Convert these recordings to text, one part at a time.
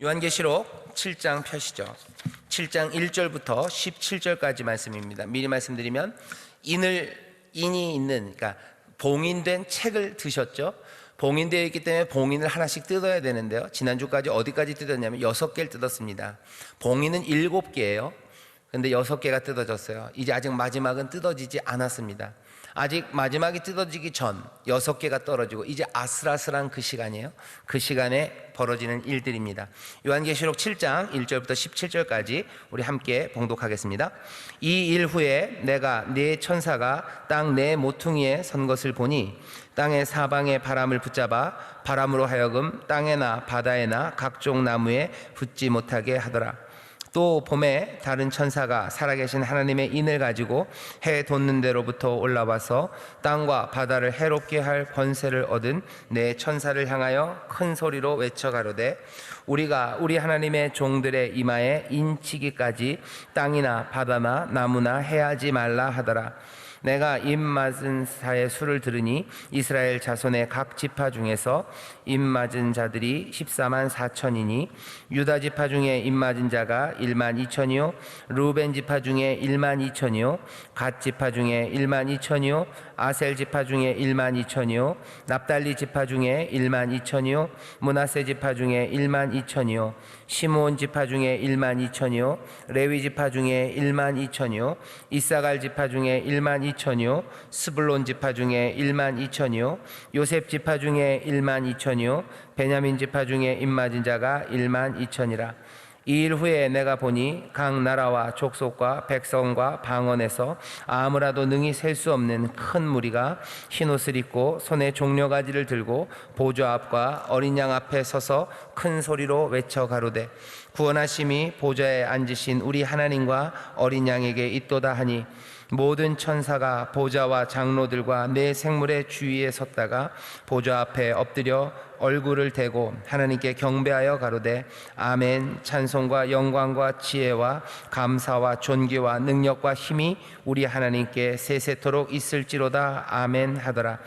요한계시록 7장 펴시죠. 7장 1절부터 17절까지 말씀입니다. 미리 말씀드리면 인이 있는, 그러니까 봉인된 책을 드셨죠. 봉인되어 있기 때문에 봉인을 하나씩 뜯어야 되는데요, 지난주까지 어디까지 뜯었냐면 6개를 뜯었습니다. 봉인은 7개예요. 근데 6개가 뜯어졌어요. 이제 아직 마지막은 뜯어지지 않았습니다. 아직 마지막이 뜯어지기 전 6개가 떨어지고 이제 아슬아슬한 그 시간이에요. 그 시간에 벌어지는 일들입니다. 요한계시록 7장 1절부터 17절까지 우리 함께 봉독하겠습니다. 이 일 후에 내가 네 천사가 땅 네 모퉁이에 선 것을 보니 땅의 사방의 바람을 붙잡아 바람으로 하여금 땅에나 바다에나 각종 나무에 붙지 못하게 하더라. 또 봄에 다른 천사가 살아계신 하나님의 인을 가지고 해 돋는 데로부터 올라와서 땅과 바다를 해롭게 할 권세를 얻은 네 천사를 향하여 큰 소리로 외쳐 가로되 우리가 우리 하나님의 종들의 이마에 인치기까지 땅이나 바다나 나무나 해하지 말라 하더라. 내가 입 맞은 자의 수를 들으니 이스라엘 자손의 각 지파 중에서 입 맞은 자들이 14만 4천이니 유다 지파 중에 입 맞은 자가 1만 2천이요 루벤 지파 중에 1만 2천이요 갓 지파 중에 1만 2천이요 아셀 지파 중에 1만 2천이요 납달리 지파 중에 1만 2천이요 므낫세 지파 중에 1만 2천이요 시므온 지파 중에 1만 2천이요 레위 지파 중에 1만 2천이요 이사갈 지파 중에 1만 2천이요 스불론 지파 중에 1만 2천이요 요셉 지파 중에 1만 2천이요 베냐민 지파 중에 입맞은 자가 1만 2천이라. 이 일 후에 내가 보니 각 나라와 족속과 백성과 방언에서 아무라도 능히 셀 수 없는 큰 무리가 흰옷을 입고 손에 종려가지를 들고 보좌 앞과 어린 양 앞에 서서 큰 소리로 외쳐 가로되 구원하심이 보좌에 앉으신 우리 하나님과 어린 양에게 있도다 하니 모든 천사가 보좌와 장로들과 네 생물의 주위에 섰다가 보좌 앞에 엎드려 얼굴을 대고 하나님께 경배하여 가로되 아멘. 찬송과 영광과 지혜와 감사와 존귀와 능력과 힘이 우리 하나님께 세세토록 있을지로다. 아멘 하더라.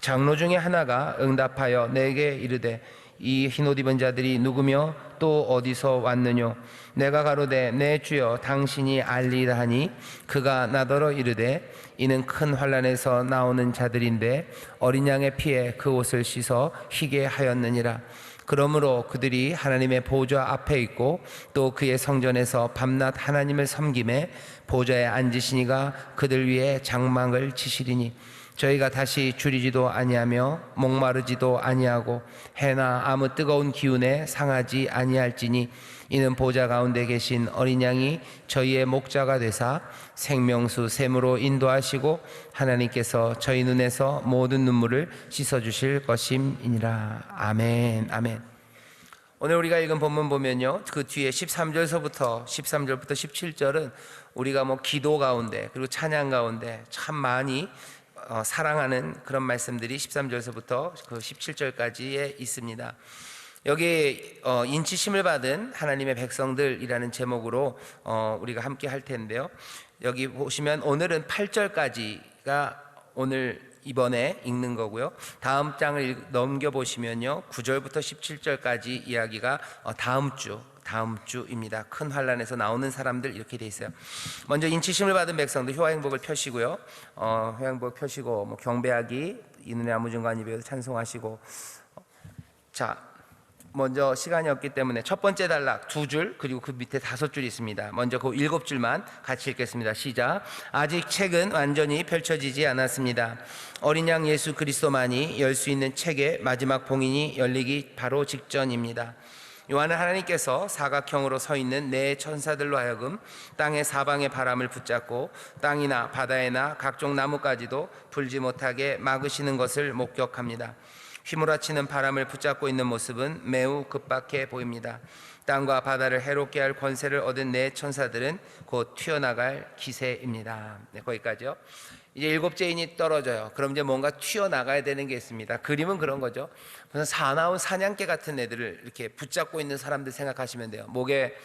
장로 중에 하나가 응답하여 내게 이르되 이 흰옷 입은 자들이 누구며 또 어디서 왔느뇨? 내가 가로되 내 주여 당신이 알리라 하니 그가 나더러 이르되 이는 큰 환난에서 나오는 자들인데 어린 양의 피에 그 옷을 씻어 희게 하였느니라. 그러므로 그들이 하나님의 보좌 앞에 있고 또 그의 성전에서 밤낮 하나님을 섬김에 보좌에 앉으시니가 그들 위에 장막을 치시리니 저희가 다시 줄이지도 아니하며 목마르지도 아니하고 해나 아무 뜨거운 기운에 상하지 아니할지니 이는 보좌 가운데 계신 어린 양이 저희의 목자가 되사 생명수 샘으로 인도하시고 하나님께서 저희 눈에서 모든 눈물을 씻어주실 것임이니라. 아멘. 아멘. 오늘 우리가 읽은 본문 보면요, 그 뒤에 13절부터 17절은 우리가 기도 가운데 그리고 찬양 가운데 참 많이 사랑하는 그런 말씀들이 13절서부터 그 17절까지에 있습니다. 여기 인치심을 받은 하나님의 백성들이라는 제목으로 우리가 함께 할 텐데요, 여기 보시면 오늘은 8절까지가 오늘 이번에 읽는 거고요, 다음 장을 넘겨보시면요 9절부터 17절까지 이야기가 다음 주입니다. 큰 환난에서 나오는 사람들 이렇게 돼 있어요. 먼저 인치심을 받은 백성들 효화행복을 펴시고요, 효화행복 펴시고 경배하기 이눈의 아무증과 이배도 찬송하시고. 자, 먼저 시간이 없기 때문에 첫 번째 단락 2줄 그리고 그 밑에 5줄 있습니다. 먼저 그 7줄만 같이 읽겠습니다. 시작. 아직 책은 완전히 펼쳐지지 않았습니다. 어린 양 예수 그리스도만이 열 수 있는 책의 마지막 봉인이 열리기 바로 직전입니다. 요한은 하나님께서 사각형으로 서 있는 네 천사들로 하여금 땅의 사방의 바람을 붙잡고 땅이나 바다에나 각종 나무까지도 불지 못하게 막으시는 것을 목격합니다. 휘몰아치는 바람을 붙잡고 있는 모습은 매우 급박해 보입니다. 땅과 바다를 해롭게 할 권세를 얻은 네 천사들은 곧 튀어나갈 기세입니다. 네, 거기까지요. 이제 7째 인이 떨어져요. 그럼 이제 뭔가 튀어나가야 되는 게 있습니다. 그림은 그런 거죠. 무슨 사나운 사냥개 같은 애들을 이렇게 붙잡고 있는 사람들 생각하시면 돼요. 목에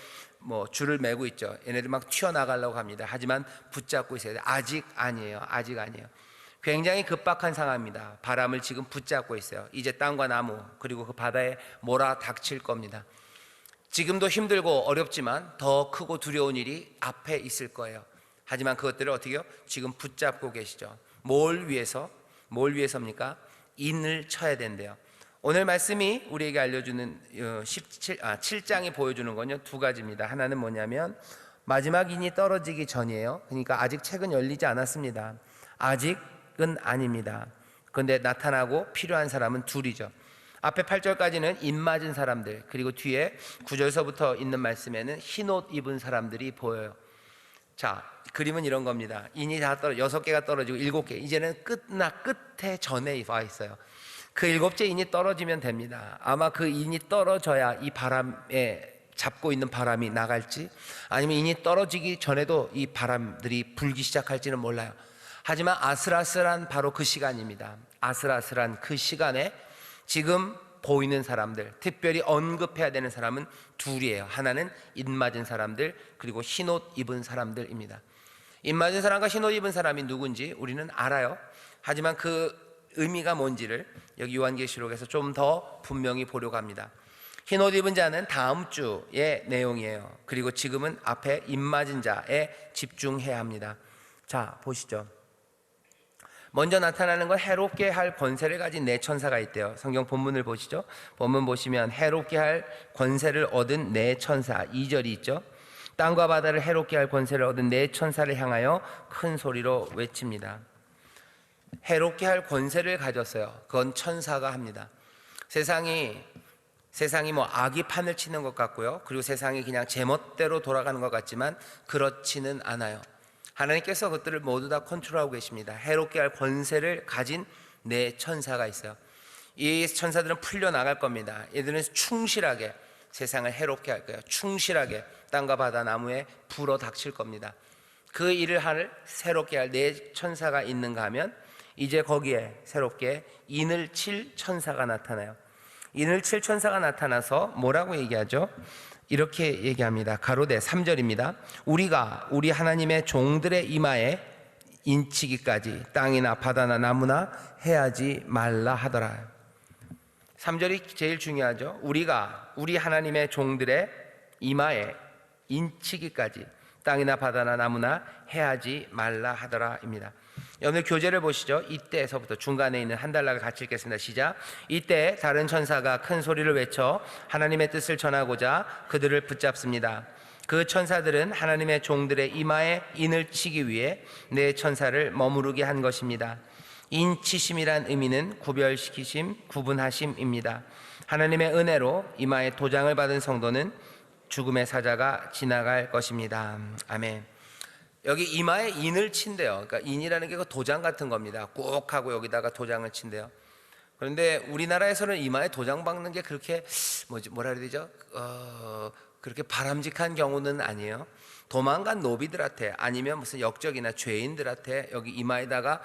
줄을 매고 있죠. 얘네들 막 튀어나가려고 합니다. 하지만 붙잡고 있어야 돼요. 아직 아니에요. 굉장히 급박한 상황입니다. 바람을 지금 붙잡고 있어요. 이제 땅과 나무 그리고 그 바다에 몰아닥칠 겁니다. 지금도 힘들고 어렵지만 더 크고 두려운 일이 앞에 있을 거예요. 하지만 그것들을 어떻게 해요? 지금 붙잡고 계시죠. 뭘 위해서입니까? 인을 쳐야 된대요. 오늘 말씀이 우리에게 알려주는 7장이 보여주는 건요, 두 가지입니다. 하나는 뭐냐면 마지막 인이 떨어지기 전이에요. 그러니까 아직 책은 열리지 않았습니다. 아직은 아닙니다. 그런데 나타나고 필요한 사람은 둘이죠. 앞에 8절까지는 인 맞은 사람들, 그리고 뒤에 9절서부터 있는 말씀에는 흰옷 입은 사람들이 보여요. 자, 그림은 이런 겁니다. 인이 다 6개가 떨어지고 7개, 이제는 끝에 전에 와 있어요. 그 7째 인이 떨어지면 됩니다. 아마 그 인이 떨어져야 이 바람에 잡고 있는 바람이 나갈지, 아니면 인이 떨어지기 전에도 이 바람들이 불기 시작할지는 몰라요. 하지만 아슬아슬한 바로 그 시간입니다. 아슬아슬한 그 시간에 지금 보이는 사람들, 특별히 언급해야 되는 사람은 둘이에요. 하나는 인 맞은 사람들, 그리고 흰옷 입은 사람들입니다. 인 맞은 사람과 흰옷 입은 사람이 누군지 우리는 알아요. 하지만 그 의미가 뭔지를 여기 요한계시록에서 좀 더 분명히 보려고 합니다. 흰옷 입은 자는 다음 주의 내용이에요. 그리고 지금은 앞에 인 맞은 자에 집중해야 합니다. 자, 보시죠. 먼저 나타나는 건 해롭게 할 권세를 가진 네 천사가 있대요. 성경 본문을 보시죠. 본문 보시면 해롭게 할 권세를 얻은 네 천사, 2절이 있죠. 땅과 바다를 해롭게 할 권세를 얻은 네 천사를 향하여 큰 소리로 외칩니다. 해롭게 할 권세를 가졌어요. 그건 천사가 합니다. 세상이 뭐 악이 판을 치는 것 같고요, 그리고 세상이 그냥 제멋대로 돌아가는 것 같지만 그렇지는 않아요. 하나님께서 그것들을 모두 다 컨트롤하고 계십니다. 해롭게 할 권세를 가진 네 천사가 있어요. 이 천사들은 풀려나갈 겁니다. 얘들은 충실하게 세상을 해롭게 할 거예요. 충실하게 땅과 바다 나무에 불어 닥칠 겁니다. 그 일을 새롭게 할 네 천사가 있는가 하면 이제 거기에 새롭게 인을 칠 천사가 나타나요. 인을 칠 천사가 나타나서 뭐라고 얘기하죠? 이렇게 얘기합니다. 가로되 3절입니다. 우리가 우리 하나님의 종들의 이마에 인치기까지 땅이나 바다나 나무나 해하지 말라 하더라. 3절이 제일 중요하죠. 우리가 우리 하나님의 종들의 이마에 인치기까지 땅이나 바다나 나무나 해하지 말라 하더라입니다. 오늘 교재를 보시죠. 이때에서부터 중간에 있는 한 달락을 같이 읽겠습니다. 시작. 이때 다른 천사가 큰 소리를 외쳐 하나님의 뜻을 전하고자 그들을 붙잡습니다. 그 천사들은 하나님의 종들의 이마에 인을 치기 위해 네 천사를 머무르게 한 것입니다. 인치심이란 의미는 구별시키심, 구분하심입니다. 하나님의 은혜로 이마에 도장을 받은 성도는 죽음의 사자가 지나갈 것입니다. 아멘. 여기 이마에 인을 친대요. 그러니까 인이라는 게 그 도장 같은 겁니다. 꼭 하고 여기다가 도장을 친대요. 그런데 우리나라에서는 이마에 도장 박는 게 그렇게 뭐라 그래야 되죠? 그렇게 바람직한 경우는 아니에요. 도망간 노비들한테, 아니면 무슨 역적이나 죄인들한테 여기 이마에다가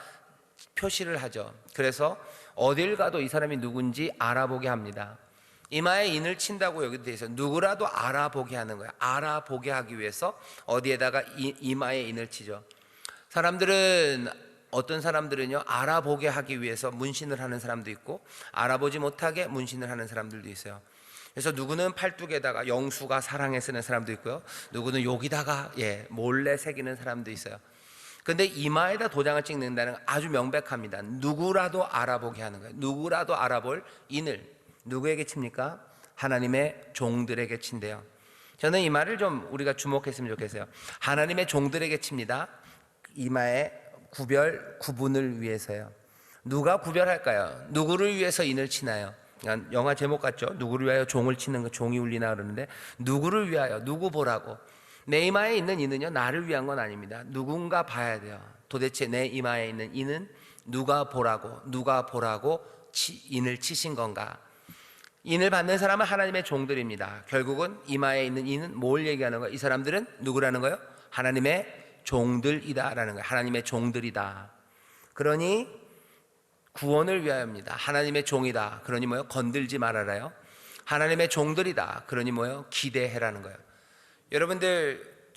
표시를 하죠. 그래서 어딜 가도 이 사람이 누군지 알아보게 합니다. 이마에 인을 친다고 여기 돼 있어요. 누구라도 알아보게 하는 거예요. 알아보게 하기 위해서 어디에다가 이마에 인을 치죠. 어떤 사람들은요, 알아보게 하기 위해서 문신을 하는 사람도 있고 알아보지 못하게 문신을 하는 사람들도 있어요. 그래서 누구는 팔뚝에다가 영수가 사랑에 쓰는 사람도 있고요, 누구는 여기다가 몰래 새기는 사람도 있어요. 근데 이마에다 도장을 찍는다는 건 아주 명백합니다. 누구라도 알아보게 하는 거예요. 누구라도 알아볼 인을 누구에게 칩니까? 하나님의 종들에게 친대요. 저는 이 말을 좀 우리가 주목했으면 좋겠어요. 하나님의 종들에게 칩니다. 이마의 구분을 위해서요. 누가 구별할까요? 누구를 위해서 인을 치나요? 영화 제목 같죠? 누구를 위하여 종을 치는 거, 종이 울리나 그러는데, 누구를 위하여, 누구 보라고. 내 이마에 있는 인은요, 나를 위한 건 아닙니다. 누군가 봐야 돼요. 도대체 내 이마에 있는 인은 누가 보라고 인을 치신 건가? 인을 받는 사람은 하나님의 종들입니다. 결국은 이마에 있는 인은 뭘 얘기하는 거예요? 이 사람들은 누구라는 거예요? 하나님의 종들이다라는 거예요. 하나님의 종들이다. 그러니 구원을 위하여입니다. 하나님의 종이다. 그러니 뭐요? 건들지 말아라요. 하나님의 종들이다. 그러니 뭐요? 기대해라는 거예요. 여러분들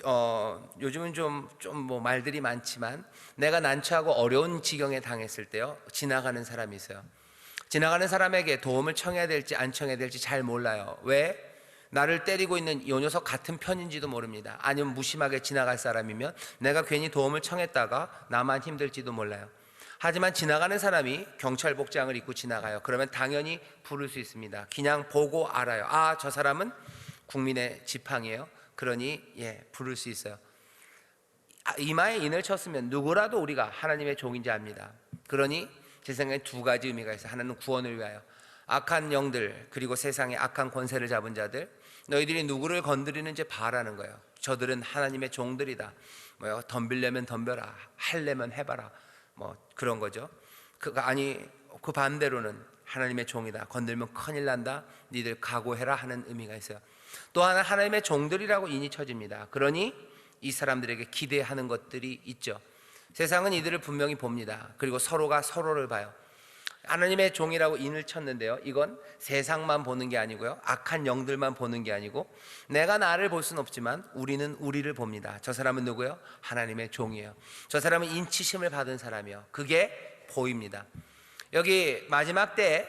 요즘은 좀 말들이 많지만, 내가 난처하고 어려운 지경에 당했을 때요, 지나가는 사람이 있어요. 지나가는 사람에게 도움을 청해야 될지 안 청해야 될지 잘 몰라요. 왜? 나를 때리고 있는 이 녀석 같은 편인지도 모릅니다. 아니면 무심하게 지나갈 사람이면 내가 괜히 도움을 청했다가 나만 힘들지도 몰라요. 하지만 지나가는 사람이 경찰 복장을 입고 지나가요. 그러면 당연히 부를 수 있습니다. 그냥 보고 알아요. 아, 저 사람은 국민의 지팡이에요. 그러니 부를 수 있어요. 이마에 인을 쳤으면 누구라도 우리가 하나님의 종인지 압니다. 그러니 제 생각에 두 가지 의미가 있어요. 하나는 구원을 위하여. 악한 영들, 그리고 세상의 악한 권세를 잡은 자들, 너희들이 누구를 건드리는지 봐라는 거예요. 저들은 하나님의 종들이다. 덤비려면 덤벼라, 할려면 해봐라, 그런 거죠. 그 반대로는 하나님의 종이다. 건들면 큰일 난다. 니들 각오해라 하는 의미가 있어요. 또 하나, 하나님의 종들이라고 인이 쳐집니다. 그러니 이 사람들에게 기대하는 것들이 있죠. 세상은 이들을 분명히 봅니다. 그리고 서로가 서로를 봐요. 하나님의 종이라고 인을 쳤는데요, 이건 세상만 보는 게 아니고요, 악한 영들만 보는 게 아니고, 내가 나를 볼 수는 없지만 우리는 우리를 봅니다. 저 사람은 누구예요? 하나님의 종이에요. 저 사람은 인치심을 받은 사람이에요. 그게 보입니다. 여기 마지막 때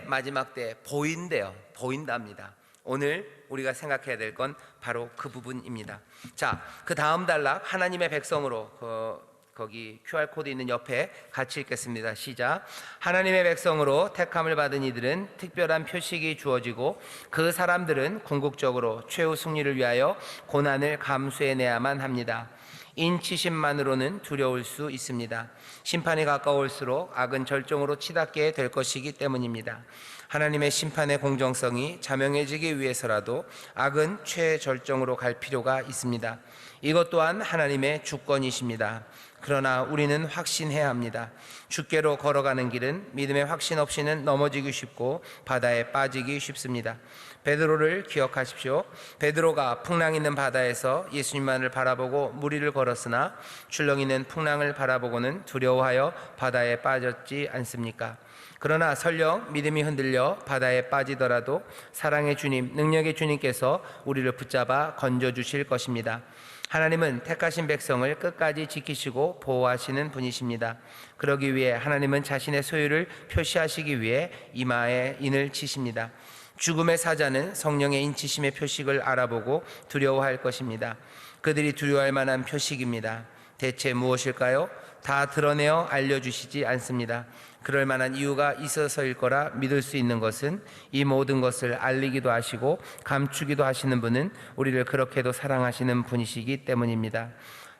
보인대요. 보인답니다. 오늘 우리가 생각해야 될 건 바로 그 부분입니다. 자, 그 다음 단락, 하나님의 백성으로, 거기 QR코드 있는 옆에 같이 읽겠습니다. 시작. 하나님의 백성으로 택함을 받은 이들은 특별한 표식이 주어지고 그 사람들은 궁극적으로 최후 승리를 위하여 고난을 감수해내야만 합니다. 인치심만으로는 두려울 수 있습니다. 심판이 가까울수록 악은 절정으로 치닫게 될 것이기 때문입니다. 하나님의 심판의 공정성이 자명해지기 위해서라도 악은 최절정으로 갈 필요가 있습니다. 이것 또한 하나님의 주권이십니다. 그러나 우리는 확신해야 합니다. 주께로 걸어가는 길은 믿음의 확신 없이는 넘어지기 쉽고 바다에 빠지기 쉽습니다. 베드로를 기억하십시오. 베드로가 풍랑 있는 바다에서 예수님만을 바라보고 무리를 걸었으나 출렁 있는 풍랑을 바라보고는 두려워하여 바다에 빠졌지 않습니까? 그러나 설령 믿음이 흔들려 바다에 빠지더라도 사랑의 주님, 능력의 주님께서 우리를 붙잡아 건져주실 것입니다. 하나님은 택하신 백성을 끝까지 지키시고 보호하시는 분이십니다. 그러기 위해 하나님은 자신의 소유를 표시하시기 위해 이마에 인을 치십니다. 죽음의 사자는 성령의 인치심의 표식을 알아보고 두려워할 것입니다. 그들이 두려워할 만한 표식입니다. 대체 무엇일까요? 다 드러내어 알려주시지 않습니다. 그럴 만한 이유가 있어서일 거라 믿을 수 있는 것은 이 모든 것을 알리기도 하시고 감추기도 하시는 분은 우리를 그렇게도 사랑하시는 분이시기 때문입니다.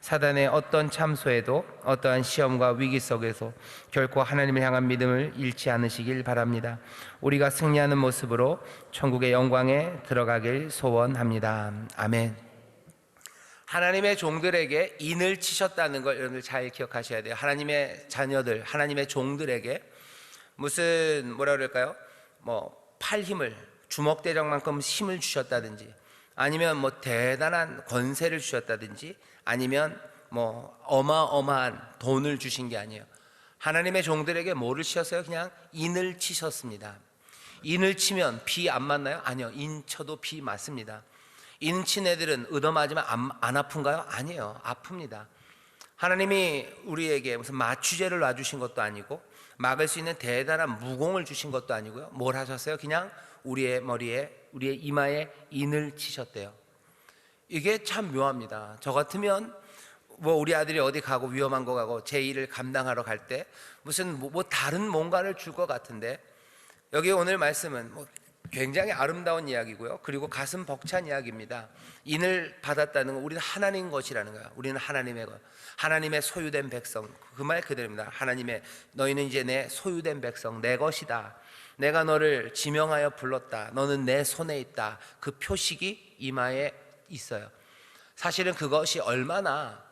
사단의 어떤 참소에도 어떠한 시험과 위기 속에서 결코 하나님을 향한 믿음을 잃지 않으시길 바랍니다. 우리가 승리하는 모습으로 천국의 영광에 들어가길 소원합니다. 아멘. 하나님의 종들에게 인을 치셨다는 걸 여러분들 잘 기억하셔야 돼요. 하나님의 자녀들, 하나님의 종들에게 무슨 뭐라 그럴까요? 팔 힘을, 주먹대장만큼 힘을 주셨다든지, 아니면 대단한 권세를 주셨다든지, 아니면 어마어마한 돈을 주신 게 아니에요. 하나님의 종들에게 뭐를 치셨어요? 그냥 인을 치셨습니다. 인을 치면 비 안 맞나요? 아니요, 인 쳐도 비 맞습니다. 인친 애들은 얻어맞으면 안 아픈가요? 아니에요, 아픕니다. 하나님이 우리에게 무슨 마취제를 놔주신 것도 아니고 막을 수 있는 대단한 무공을 주신 것도 아니고요. 뭘 하셨어요? 그냥 우리의 머리에, 우리의 이마에 인을 치셨대요. 이게 참 묘합니다. 저 같으면 우리 아들이 어디 가고 위험한 거 가고 제 일을 감당하러 갈 때 무슨 다른 뭔가를 줄 것 같은데, 여기 오늘 말씀은 굉장히 아름다운 이야기고요. 그리고 가슴 벅찬 이야기입니다. 인을 받았다는 건 우리는 하나님 것이라는 거야. 우리는 하나님의 것, 하나님의 소유된 백성. 그 말 그대로입니다. 너희는 이제 내 소유된 백성, 내 것이다. 내가 너를 지명하여 불렀다. 너는 내 손에 있다. 그 표식이 이마에 있어요. 사실은 그것이 얼마나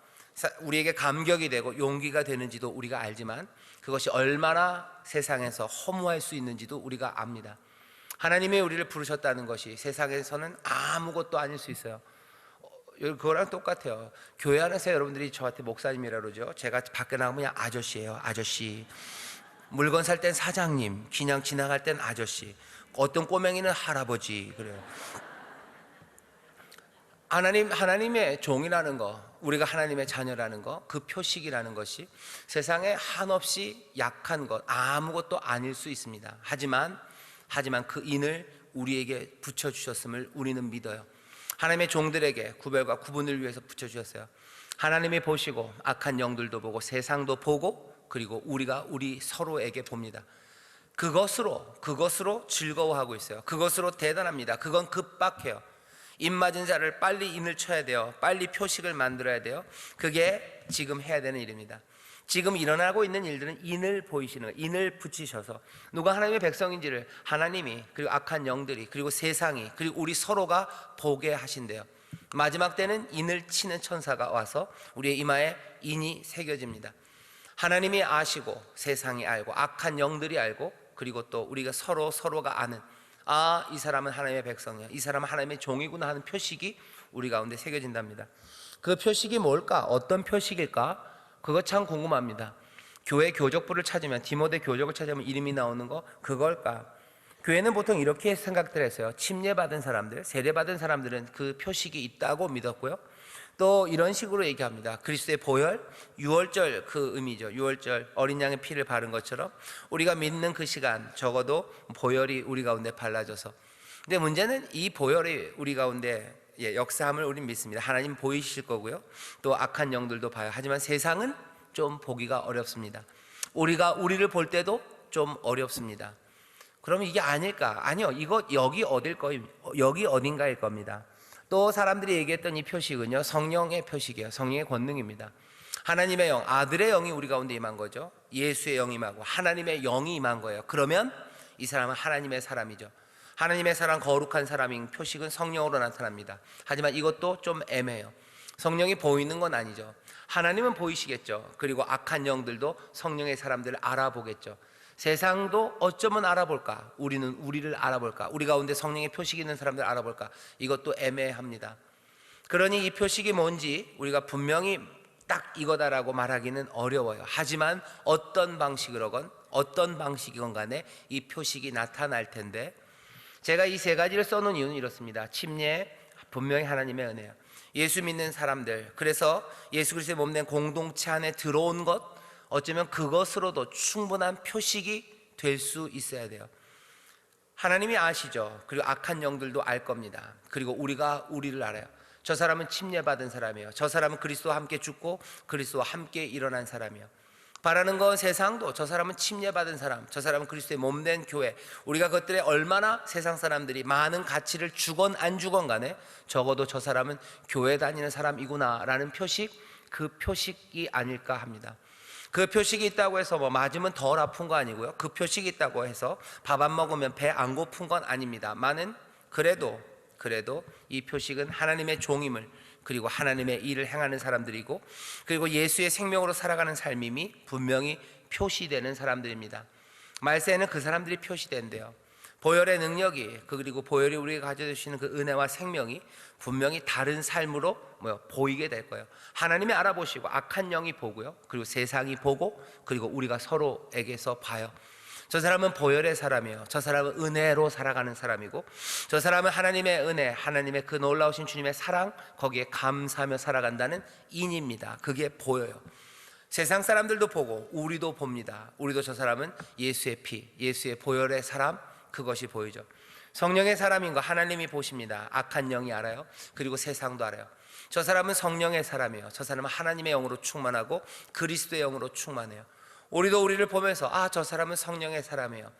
우리에게 감격이 되고 용기가 되는지도 우리가 알지만, 그것이 얼마나 세상에서 허무할 수 있는지도 우리가 압니다. 하나님이 우리를 부르셨다는 것이 세상에서는 아무것도 아닐 수 있어요. 그거랑 똑같아요. 교회 안에서 여러분들이 저한테 목사님이라 그러죠. 제가 밖에 나가면 그냥 아저씨예요. 아저씨. 물건 살 땐 사장님, 그냥 지나갈 땐 아저씨, 어떤 꼬맹이는 할아버지. 그래요. 하나님의 종이라는 거, 우리가 하나님의 자녀라는 거, 그 표식이라는 것이 세상에 한없이 약한 것, 아무것도 아닐 수 있습니다. 하지만 그 인을 우리에게 붙여주셨음을 우리는 믿어요. 하나님의 종들에게 구별과 구분을 위해서 붙여주셨어요. 하나님이 보시고 악한 영들도 보고 세상도 보고 그리고 우리가 우리 서로에게 봅니다. 그것으로 즐거워하고 있어요. 그것으로 대단합니다. 그건 급박해요. 인 맞은 자를 빨리 인을 쳐야 돼요. 빨리 표식을 만들어야 돼요. 그게 지금 해야 되는 일입니다. 지금 일어나고 있는 일들은 인을 보이시는 거예요. 인을 붙이셔서 누가 하나님의 백성인지를 하나님이 그리고 악한 영들이 그리고 세상이 그리고 우리 서로가 보게 하신대요. 마지막 때는 인을 치는 천사가 와서 우리의 이마에 인이 새겨집니다. 하나님이 아시고 세상이 알고 악한 영들이 알고 그리고 또 우리가 서로가 아는, 아, 이 사람은 하나님의 백성이야, 이 사람은 하나님의 종이구나 하는 표식이 우리 가운데 새겨진답니다. 그 표식이 뭘까? 어떤 표식일까? 그거 참 궁금합니다. 교회 교적부를 찾으면, 디모데 교적을 찾으면 이름이 나오는 거 그걸까? 교회는 보통 이렇게 생각들 했어요. 침례받은 사람들, 세례받은 사람들은 그 표식이 있다고 믿었고요. 또 이런 식으로 얘기합니다. 그리스도의 보혈, 유월절 그 의미죠. 유월절 어린 양의 피를 바른 것처럼 우리가 믿는 그 시간 적어도 보혈이 우리 가운데 발라져서, 근데 문제는 이 보혈이 우리 가운데 역사함을 우리는 믿습니다. 하나님 보이실 거고요. 또 악한 영들도 봐요. 하지만 세상은 좀 보기가 어렵습니다. 우리가 우리를 볼 때도 좀 어렵습니다. 그러면 이게 아닐까? 아니요, 이거 여기 어딘가일 겁니다. 또 사람들이 얘기했던 이 표식은요, 성령의 표식이에요. 성령의 권능입니다. 하나님의 영, 아들의 영이 우리 가운데 임한 거죠. 예수의 영이 임하고 하나님의 영이 임한 거예요. 그러면 이 사람은 하나님의 사람이죠. 하나님의 사람, 거룩한 사람인 표식은 성령으로 나타납니다. 하지만 이것도 좀 애매해요. 성령이 보이는 건 아니죠. 하나님은 보이시겠죠. 그리고 악한 영들도 성령의 사람들을 알아보겠죠. 세상도 어쩌면 알아볼까? 우리는 우리를 알아볼까? 우리 가운데 성령의 표식이 있는 사람들 알아볼까? 이것도 애매합니다. 그러니 이 표식이 뭔지 우리가 분명히 딱 이거다라고 말하기는 어려워요. 하지만 어떤 방식으로건 어떤 방식이건 간에 이 표식이 나타날 텐데, 제가 이 세 가지를 써놓은 이유는 이렇습니다. 침례, 분명히 하나님의 은혜예요. 예수 믿는 사람들, 그래서 예수 그리스도의 몸된 공동체 안에 들어온 것, 어쩌면 그것으로도 충분한 표식이 될 수 있어야 돼요. 하나님이 아시죠. 그리고 악한 영들도 알 겁니다. 그리고 우리가 우리를 알아요. 저 사람은 침례받은 사람이에요. 저 사람은 그리스도와 함께 죽고 그리스도와 함께 일어난 사람이에요. 바라는 건 세상도 저 사람은 침례받은 사람, 저 사람은 그리스도의 몸된 교회, 우리가 그것들에 얼마나 세상 사람들이 많은 가치를 주건 안 주건 간에 적어도 저 사람은 교회 다니는 사람이구나 라는 표식, 그 표식이 아닐까 합니다. 그 표식이 있다고 해서 뭐 맞으면 덜 아픈 거 아니고요. 그 표식이 있다고 해서 밥 안 먹으면 배 안 고픈 건 아닙니다만은 그래도 이 표식은 하나님의 종임을, 그리고 하나님의 일을 행하는 사람들이고, 그리고 예수의 생명으로 살아가는 삶임이 분명히 표시되는 사람들입니다. 말세에는 그 사람들이 표시된대요. 보혈의 능력이, 그리고 보혈이 우리가 가져주시는 그 은혜와 생명이 분명히 다른 삶으로 보이게 될 거예요. 하나님이 알아보시고 악한 영이 보고요, 그리고 세상이 보고, 그리고 우리가 서로에게서 봐요. 저 사람은 보혈의 사람이에요. 저 사람은 은혜로 살아가는 사람이고, 저 사람은 하나님의 은혜, 하나님의 그 놀라우신 주님의 사랑, 거기에 감사하며 살아간다는 인입니다. 그게 보여요. 세상 사람들도 보고 우리도 봅니다. 우리도 저 사람은 예수의 피, 예수의 보혈의 사람, 그것이 보이죠. 성령의 사람인 거 하나님이 보십니다. 악한 영이 알아요. 그리고 세상도 알아요. 저 사람은 성령의 사람이에요. 저 사람은 하나님의 영으로 충만하고 그리스도의 영으로 충만해요. 우리도 우리를 보면서 아, 저 사람은 성령의 사람이에요.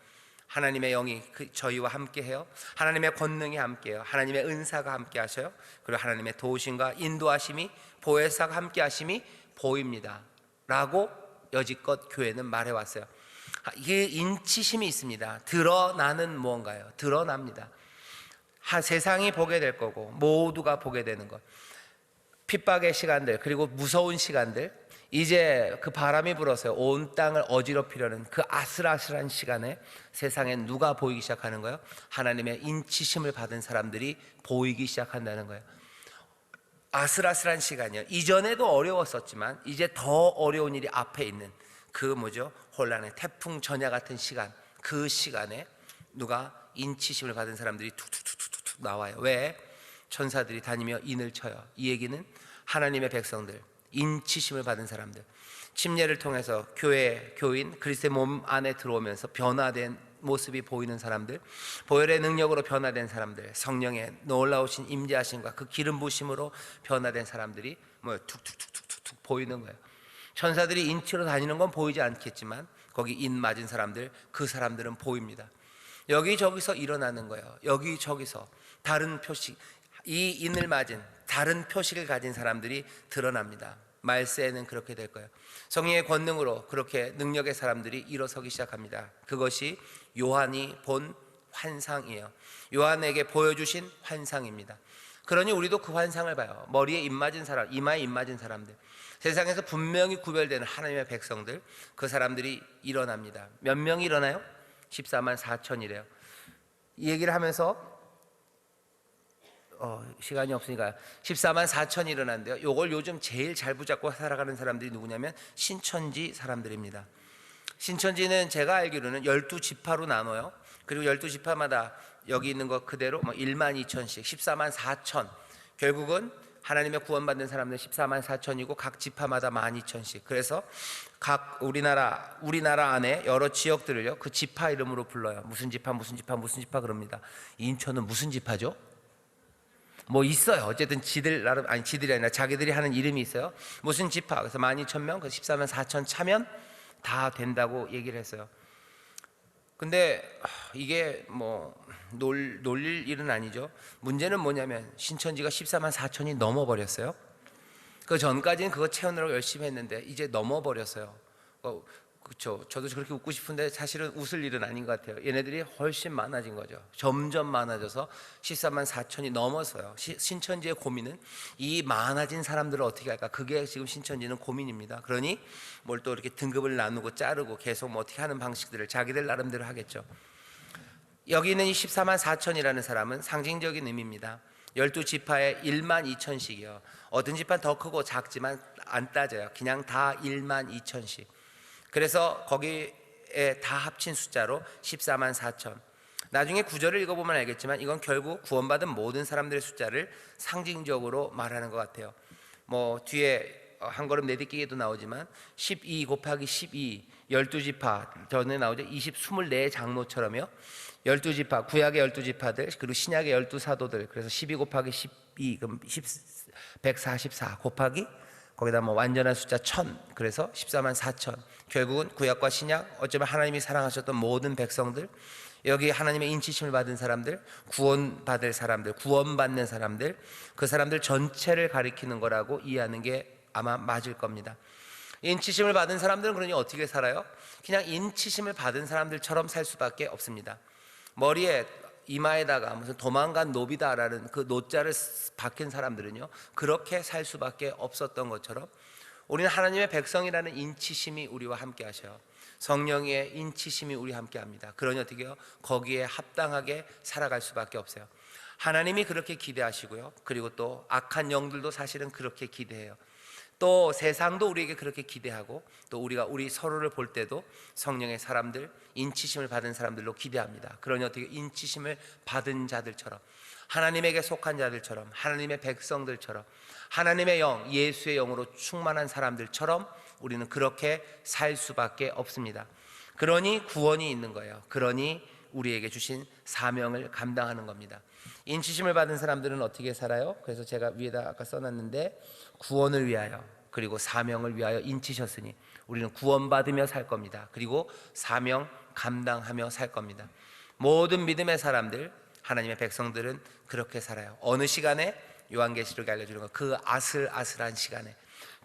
하나님의 영이 저희와 함께해요. 하나님의 권능이 함께해요. 하나님의 은사가 함께하셔요. 그리고 하나님의 도우심과 인도하심이, 보혜사가 함께하심이 보입니다 라고 여지껏 교회는 말해왔어요. 이게 인치심이 있습니다. 드러나는 무언가요. 드러납니다. 세상이 보게 될 거고 모두가 보게 되는 것, 핍박의 시간들, 그리고 무서운 시간들, 이제 그 바람이 불어서 온 땅을 어지럽히려는 그 아슬아슬한 시간에 세상에 누가 보이기 시작하는 거예요? 하나님의 인치심을 받은 사람들이 보이기 시작한다는 거예요. 아슬아슬한 시간이요. 이전에도 어려웠었지만 이제 더 어려운 일이 앞에 있는 그 뭐죠? 혼란의 태풍 전야 같은 시간, 그 시간에 누가 인치심을 받은 사람들이 툭툭툭툭툭 나와요. 왜? 천사들이 다니며 인을 쳐요. 이 얘기는 하나님의 백성들, 인치심을 받은 사람들, 침례를 통해서 교회, 교인, 그리스도의 몸 안에 들어오면서 변화된 모습이 보이는 사람들, 보혈의 능력으로 변화된 사람들, 성령의 놀라우신 임재하심과 그 기름 부심으로 변화된 사람들이 뭐 툭툭툭툭툭 보이는 거예요. 천사들이 인치로 다니는 건 보이지 않겠지만 거기 인 맞은 사람들, 그 사람들은 보입니다. 여기저기서 일어나는 거예요. 여기저기서 다른 표식, 이 인을 맞은 다른 표식을 가진 사람들이 드러납니다. 말세에는 그렇게 될 거예요. 성령의 권능으로 그렇게 능력의 사람들이 일어서기 시작합니다. 그것이 요한이 본 환상이에요. 요한에게 보여주신 환상입니다. 그러니 우리도 그 환상을 봐요. 머리에 입 맞은 사람, 이마에 입 맞은 사람들, 세상에서 분명히 구별되는 하나님의 백성들, 그 사람들이 일어납니다. 몇 명이 일어나요? 14만 4천이래요. 이 얘기를 하면서 시간이 없으니까 14만 4천이 일어난대요. 요걸 요즘 제일 잘 붙잡고 살아가는 사람들이 누구냐면 신천지 사람들입니다. 신천지는 제가 알기로는 12지파로 나눠요. 그리고 12지파마다 여기 있는 것 그대로 1만 2천씩 14만 4천, 결국은 하나님의 구원받는 사람들 14만 4천이고 각 지파마다 12,000씩. 그래서 각 우리나라 안에 여러 지역들을요 그 지파 이름으로 불러요. 무슨 지파 무슨 지파 무슨 지파 그럽니다. 인천은 무슨 지파죠? 뭐 있어요. 어쨌든 지들 나름, 아니 지들이 아니라 자기들이 하는 이름이 있어요. 무슨 지파. 그래서 12,000명, 그 14만 4천 차면 다 된다고 얘기를 했어요. 근데 이게 뭐 놀릴 일은 아니죠. 문제는 뭐냐면 신천지가 14만 4천이 넘어버렸어요. 그 전까지는 그거 채우느라고 열심히 했는데 이제 넘어버렸어요. 그렇죠. 저도 그렇게 웃고 싶은데 사실은 웃을 일은 아닌 것 같아요. 얘네들이 훨씬 많아진 거죠. 점점 많아져서 14만 4천이 넘어서요. 신천지의 고민은 이 많아진 사람들을 어떻게 할까? 그게 지금 신천지는 고민입니다. 그러니 뭘 또 이렇게 등급을 나누고 자르고 계속 뭐 어떻게 하는 방식들을 자기들 나름대로 하겠죠. 여기 있는 이 14만 4천이라는 사람은 상징적인 의미입니다. 12지파에 1만 2천씩이요. 어떤 지파는 더 크고 작지만 안 따져요. 그냥 다 1만 2천씩. 그래서 거기에 다 합친 숫자로 14만 4천. 나중에 구절을 읽어보면 알겠지만 이건 결국 구원받은 모든 사람들의 숫자를 상징적으로 말하는 것 같아요. 뭐 뒤에 한 걸음 내딛기에도 나오지만 12 곱하기 12 12지파 전에 나오죠. 24 장로처럼요. 12지파, 구약의 12지파들 그리고 신약의 12사도들. 그래서 12 곱하기 12 그럼 144 곱하기 거기다 뭐 완전한 숫자 1000. 그래서 14만 4천. 결국은 구약과 신약, 어쩌면 하나님이 사랑하셨던 모든 백성들, 여기 하나님의 인치심을 받은 사람들, 구원받을 사람들, 구원받는 사람들, 그 사람들 전체를 가리키는 거라고 이해하는 게 아마 맞을 겁니다. 인치심을 받은 사람들은 그러니 어떻게 살아요? 그냥 인치심을 받은 사람들처럼 살 수밖에 없습니다. 머리에 이마에다가 무슨 도망간 노비다라는 그 노자를 박힌 사람들은요 그렇게 살 수밖에 없었던 것처럼 우리는 하나님의 백성이라는 인치심이 우리와 함께 하셔요. 성령의 인치심이 우리와 함께 합니다. 그러니 어떻게 해요? 거기에 합당하게 살아갈 수밖에 없어요. 하나님이 그렇게 기대하시고요. 그리고 또 악한 영들도 사실은 그렇게 기대해요. 또 세상도 우리에게 그렇게 기대하고 또 우리가 우리 서로를 볼 때도 성령의 사람들, 인치심을 받은 사람들로 기대합니다. 그러니 어떻게 인치심을 받은 자들처럼, 하나님에게 속한 자들처럼, 하나님의 백성들처럼, 하나님의 영, 예수의 영으로 충만한 사람들처럼 우리는 그렇게 살 수밖에 없습니다. 그러니 구원이 있는 거예요. 그러니 우리에게 주신 사명을 감당하는 겁니다. 인치심을 받은 사람들은 어떻게 살아요? 그래서 제가 위에다 아까 써놨는데 구원을 위하여 그리고 사명을 위하여 인치셨으니 우리는 구원받으며 살 겁니다. 그리고 사명 감당하며 살 겁니다. 모든 믿음의 사람들, 하나님의 백성들은 그렇게 살아요. 어느 시간에? 요한계시록이 알려주는 것, 그 아슬아슬한 시간에,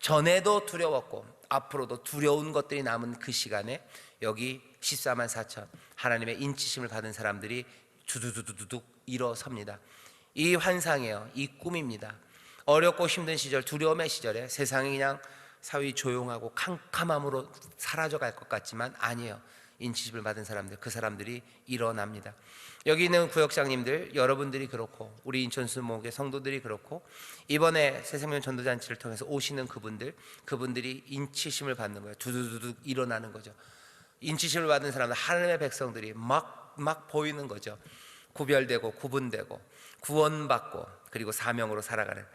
전에도 두려웠고 앞으로도 두려운 것들이 남은 그 시간에 여기 14만 4천 하나님의 인치심을 받은 사람들이 두두두두둑 일어섭니다. 이 환상이에요. 이 꿈입니다. 어렵고 힘든 시절, 두려움의 시절에 세상이 그냥 사위 조용하고 캄캄함으로 사라져갈 것 같지만 아니에요. 인치심을 받은 사람들, 그 사람들이 일어납니다. 여기 있는 구역장님들, 여러분들이 그렇고 우리 인천수목의 성도들이 그렇고 이번에 새생명 전도잔치를 통해서 오시는 그분들이 인치심을 받는 거예요. 두두두둑 일어나는 거죠. 인치심을 받은 사람들, 하나님의 백성들이 막 보이는 거죠. 구별되고 구분되고 구원받고 그리고 사명으로 살아가는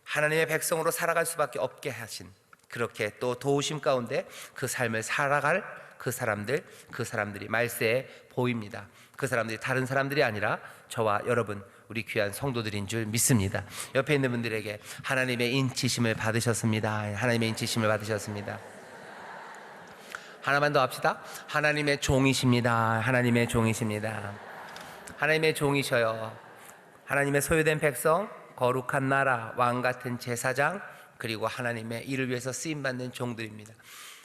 하나님의 백성으로 살아갈 수밖에 없게 하신, 그렇게 또 도우심 가운데 그 삶을 살아갈 그 사람들이 말세에 보입니다. 그 사람들이 다른 사람들이 아니라 저와 여러분, 우리 귀한 성도들인 줄 믿습니다. 옆에 있는 분들에게 하나님의 인치심을 받으셨습니다. 하나님의 인치심을 받으셨습니다. 하나만 더 합시다. 하나님의 종이십니다. 하나님의 종이십니다. 하나님의 종이셔요. 하나님의 소유된 백성, 거룩한 나라, 왕 같은 제사장, 그리고 하나님의 일을 위해서 쓰임받는 종들입니다.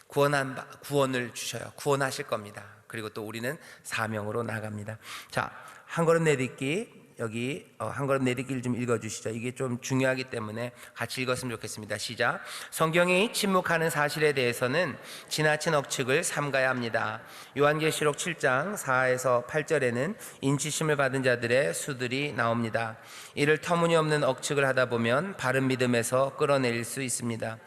구원을 주셔요. 구원하실 겁니다. 그리고 또 우리는 사명으로 나갑니다. 자, 한 걸음 내딛기, 여기 한 걸음 내딛기를 좀 읽어주시죠. 이게 좀 중요하기 때문에 같이 읽었으면 좋겠습니다. 시작. 성경이 침묵하는 사실에 대해서는 지나친 억측을 삼가야 합니다. 요한계시록 7장 4에서 8절에는 인치심을 받은 자들의 수들이 나옵니다. 이를 터무니없는 억측을 하다 보면 바른 믿음에서 끌어내릴 수 있습니다.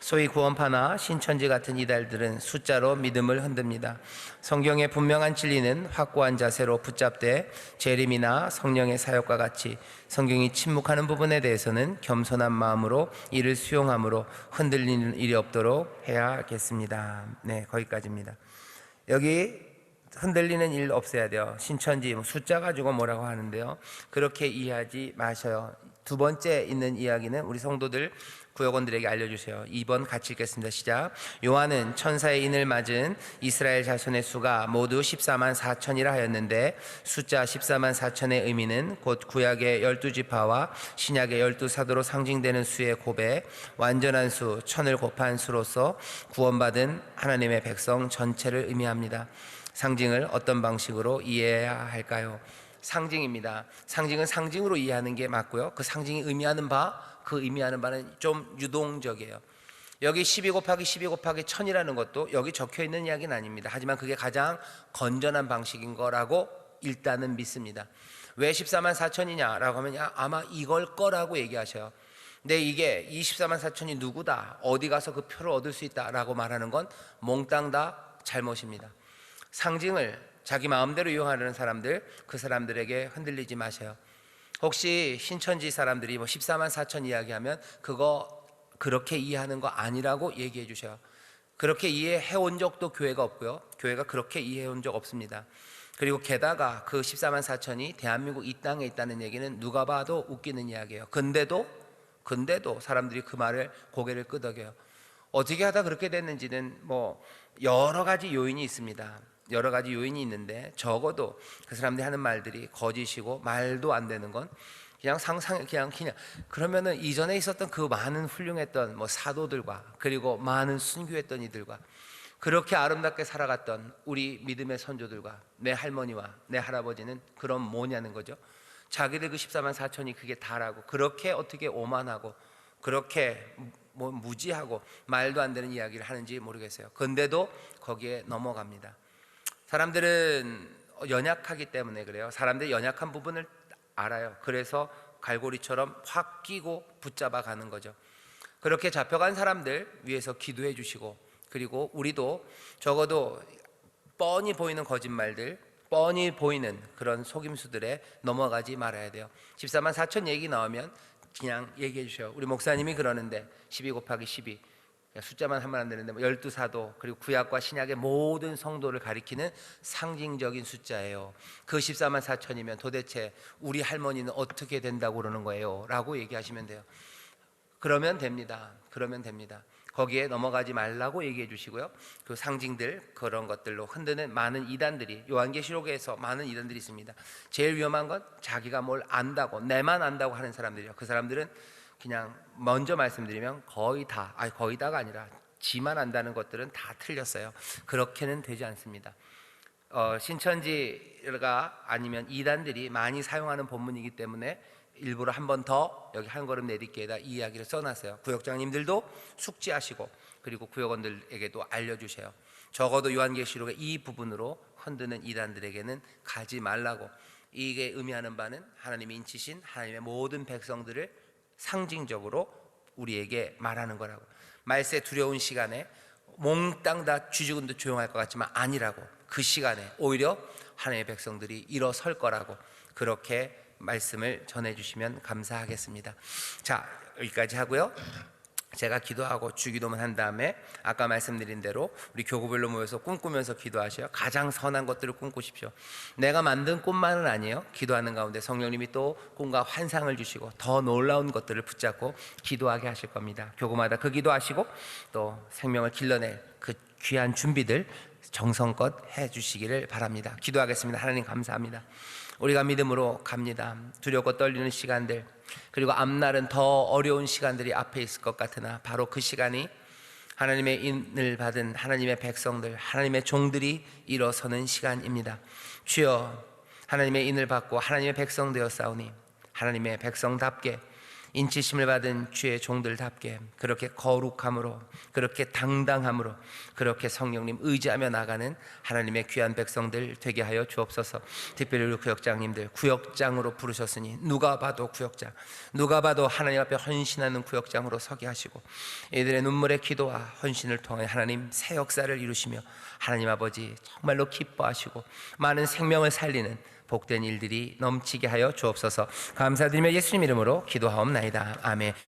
소위 구원파나 신천지 같은 이달들은 숫자로 믿음을 흔듭니다. 성경의 분명한 진리는 확고한 자세로 붙잡되 재림이나 성령의 사역과 같이 성경이 침묵하는 부분에 대해서는 겸손한 마음으로 이를 수용함으로 흔들리는 일이 없도록 해야겠습니다. 네, 거기까지입니다. 여기 흔들리는 일 없어야 돼요. 신천지 숫자 가지고 뭐라고 하는데요, 그렇게 이해하지 마셔요. 두 번째 있는 이야기는 우리 성도들, 구역원들에게 알려주세요. 2번 같이 읽겠습니다. 시작. 요한은 천사의 인을 맞은 이스라엘 자손의 수가 모두 14만 4천이라 하였는데 숫자 14만 4천의 의미는 곧 구약의 12지파와 신약의 12사도로 상징되는 수의 곱에 완전한 수, 천을 곱한 수로서 구원받은 하나님의 백성 전체를 의미합니다. 상징을 어떤 방식으로 이해해야 할까요? 상징입니다. 상징은 상징으로 이해하는 게 맞고요. 그 상징이 의미하는 바는 좀 유동적이에요. 여기 12 곱하기 12 곱하기 1000이라는 것도 여기 적혀 있는 이야기는 아닙니다. 하지만 그게 가장 건전한 방식인 거라고 일단은 믿습니다. 왜 14만 4천이냐라고 하면 아마 이걸 거라고 얘기하셔요. 근데 이게 24만 4천이 누구다, 어디 가서 그 표를 얻을 수 있다라고 말하는 건 몽땅 다 잘못입니다. 상징을 자기 마음대로 이용하려는 사람들, 그 사람들에게 흔들리지 마세요. 혹시 신천지 사람들이 14만 4천 이야기하면 그거 그렇게 이해하는 거 아니라고 얘기해 주셔요. 그렇게 이해해 온 적도 교회가 없고요. 교회가 그렇게 이해해 온 적 없습니다. 그리고 게다가 그 14만 4천이 대한민국 이 땅에 있다는 얘기는 누가 봐도 웃기는 이야기예요. 근데도 사람들이 그 말을 고개를 끄덕여요. 어떻게 하다 그렇게 됐는지는 여러 가지 요인이 있습니다. 여러 가지 요인이 있는데 적어도 그 사람들이 하는 말들이 거짓이고 말도 안 되는 건 그냥 그러면은 이전에 있었던 그 많은 훌륭했던 사도들과 그리고 많은 순교했던 이들과 그렇게 아름답게 살아갔던 우리 믿음의 선조들과 내 할머니와 내 할아버지는 그럼 뭐냐는 거죠. 자기들 그 14만 4천이 그게 다라고 그렇게 어떻게 오만하고 그렇게 무지하고 말도 안 되는 이야기를 하는지 모르겠어요. 근데도 거기에 넘어갑니다. 사람들은 연약하기 때문에 그래요. 사람들이 연약한 부분을 알아요. 그래서 갈고리처럼 확 끼고 붙잡아 가는 거죠. 그렇게 잡혀간 사람들 위해서 기도해 주시고, 그리고 우리도 적어도 뻔히 보이는 거짓말들, 뻔히 보이는 그런 속임수들에 넘어가지 말아야 돼요. 14만 4천 얘기 나오면 그냥 얘기해 주셔요. 우리 목사님이 그러는데 12 곱하기 12 숫자만 하면 안 되는데 12사도 그리고 구약과 신약의 모든 성도를 가리키는 상징적인 숫자예요. 그 14만 4천이면 도대체 우리 할머니는 어떻게 된다고 그러는 거예요? 라고 얘기하시면 돼요. 그러면 됩니다. 거기에 넘어가지 말라고 얘기해 주시고요. 그 상징들, 그런 것들로 흔드는 많은 이단들이, 요한계시록에서 많은 이단들이 있습니다. 제일 위험한 건 자기가 뭘 안다고, 내만 안다고 하는 사람들이에요. 그 사람들은 그냥 먼저 말씀드리면 거의 다가 아니라 지만 안다는 것들은 다 틀렸어요. 그렇게는 되지 않습니다. 신천지가 아니면 이단들이 많이 사용하는 본문이기 때문에 일부러 한 번 더 여기 한 걸음 내딛기에다 이 이야기를 써놨어요. 구역장님들도 숙지하시고 그리고 구역원들에게도 알려주세요. 적어도 요한계시록의 이 부분으로 흔드는 이단들에게는 가지 말라고. 이게 의미하는 바는 하나님이 인치신 하나님의 모든 백성들을 상징적으로 우리에게 말하는 거라고. 말세 두려운 시간에 몽땅 다 쥐죽은듯 조용할 것 같지만 아니라고. 그 시간에 오히려 하나님의 백성들이 일어설 거라고, 그렇게 말씀을 전해주시면 감사하겠습니다. 자, 여기까지 하고요. 제가 기도하고 주기도문 한 다음에 아까 말씀드린 대로 우리 교구별로 모여서 꿈꾸면서 기도하셔요. 가장 선한 것들을 꿈꾸십시오. 내가 만든 꿈만은 아니에요. 기도하는 가운데 성령님이 또 꿈과 환상을 주시고 더 놀라운 것들을 붙잡고 기도하게 하실 겁니다. 교구마다 그 기도하시고 또 생명을 길러낼 그 귀한 준비들 정성껏 해주시기를 바랍니다. 기도하겠습니다. 하나님 감사합니다. 우리가 믿음으로 갑니다. 두렵고 떨리는 시간들, 그리고 앞날은 더 어려운 시간들이 앞에 있을 것 같으나 바로 그 시간이 하나님의 인을 받은 하나님의 백성들, 하나님의 종들이 일어서는 시간입니다. 주여, 하나님의 인을 받고 하나님의 백성 되었사오니 하나님의 백성답게 인치심을 받은 주의 종들답게 그렇게 거룩함으로, 그렇게 당당함으로, 그렇게 성령님 의지하며 나가는 하나님의 귀한 백성들 되게 하여 주옵소서. 특별히 우리 구역장님들 구역장으로 부르셨으니 누가 봐도 구역장, 누가 봐도 하나님 앞에 헌신하는 구역장으로 서게 하시고 이들의 눈물의 기도와 헌신을 통해 하나님 새 역사를 이루시며 하나님 아버지 정말로 기뻐하시고 많은 생명을 살리는 복된 일들이 넘치게 하여 주옵소서. 감사드리며 예수님 이름으로 기도하옵나이다. 아멘.